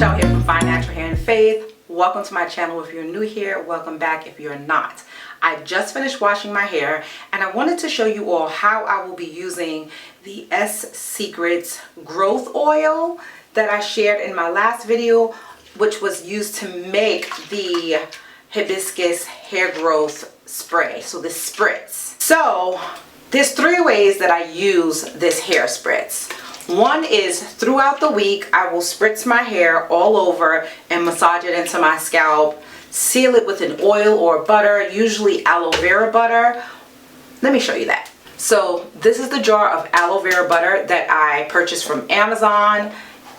Michelle here from Fine Natural Hair and Faith. Welcome to my channel if you're new here. Welcome back if you're not. I just finished washing my hair and I wanted to show you all how I will be using the Secrets growth oil that I shared in my last video, which was used to make the hibiscus hair growth spray, so the spritz. So there's 3 ways that I use this hair spritz. One is throughout the week I will spritz my hair all over and massage it into my scalp, seal it with an oil or butter, usually aloe vera butter. Let me show you that. So this is the jar of aloe vera butter that I purchased from Amazon.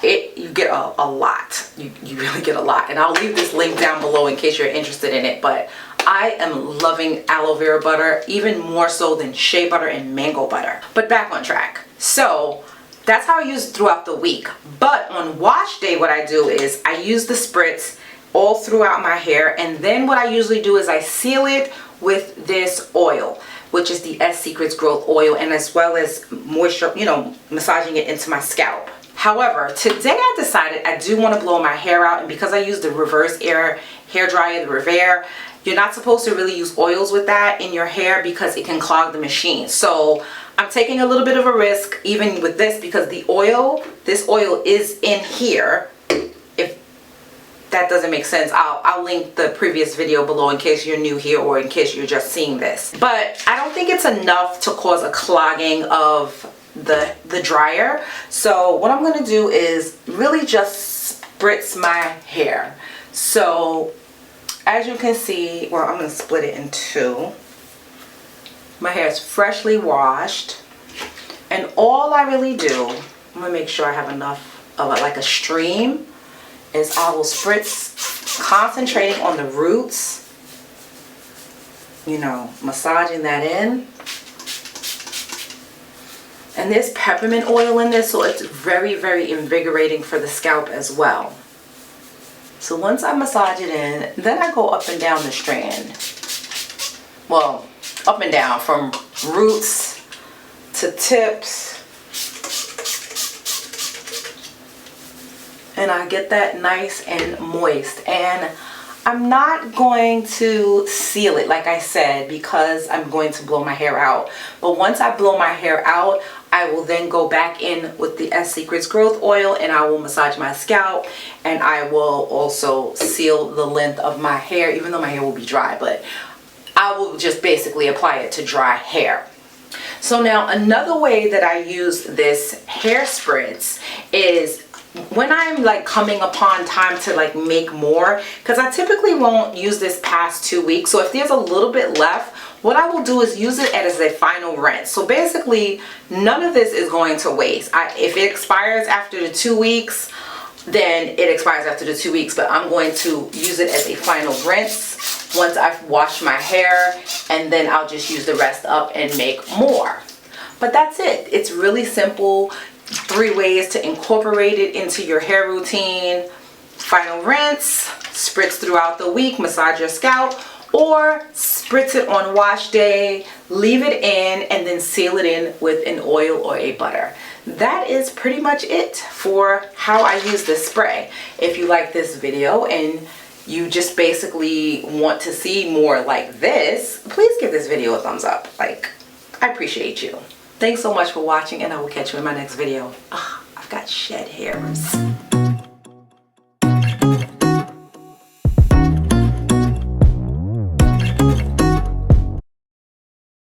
You get a lot. You really get a lot, and I'll leave this link down below in case you're interested in it. But I am loving aloe vera butter even more so than shea butter and mango butter. But back on track. So that's how I use it throughout the week. But on wash day, what I do is I use the spritz all throughout my hair, and then what I usually do is I seal it with this oil, which is the Secrets growth oil, and as well as moisture, massaging it into my scalp. However, today I decided I do want to blow my hair out, and because I use the reverse air hair dryer, the Vera, you're not supposed to really use oils with that in your hair because it can clog the machine. So I'm taking a little bit of a risk even with this, because this oil is in here. If that doesn't make sense, I'll link the previous video below in case you're new here or in case you're just seeing this. But I don't think it's enough to cause a clogging of the dryer. So what I'm going to do is really just spritz my hair. So as you can see, well, I'm going to split it in 2. My hair is freshly washed, and all I really do, I'm going to make sure I have enough of like a stream, is I will spritz, concentrating on the roots, massaging that in. And there's peppermint oil in this, so it's very, very invigorating for the scalp as well. So once I massage it in, then I go up and down the strand. Well, up and down from roots to tips. And I get that nice and moist. And I'm not going to seal it, like I said, because I'm going to blow my hair out. But once I blow my hair out, I will then go back in with the Secrets growth oil, and I will massage my scalp, and I will also seal the length of my hair, even though my hair will be dry, but I will just basically apply it to dry hair. So now another way that I use this hair spritz is when I'm like coming upon time to like make more, because I typically won't use this past 2 weeks. So if there's a little bit left, what I will do is use it as a final rinse. So basically none of this is going to waste. If it expires after the 2 weeks, then it expires after the 2 weeks, but I'm going to use it as a final rinse once I've washed my hair, and then I'll just use the rest up and make more. But that's it. It's really simple. 3 ways to incorporate it into your hair routine: final rinse, spritz throughout the week, massage your scalp, or spritz it on wash day, leave it in, and then seal it in with an oil or a butter. That is pretty much it for how I use this spray. If you like this video and you just basically want to see more like this, please give this video a thumbs up. I appreciate you. Thanks so much for watching, and I will catch you in my next video. I've got shed hairs.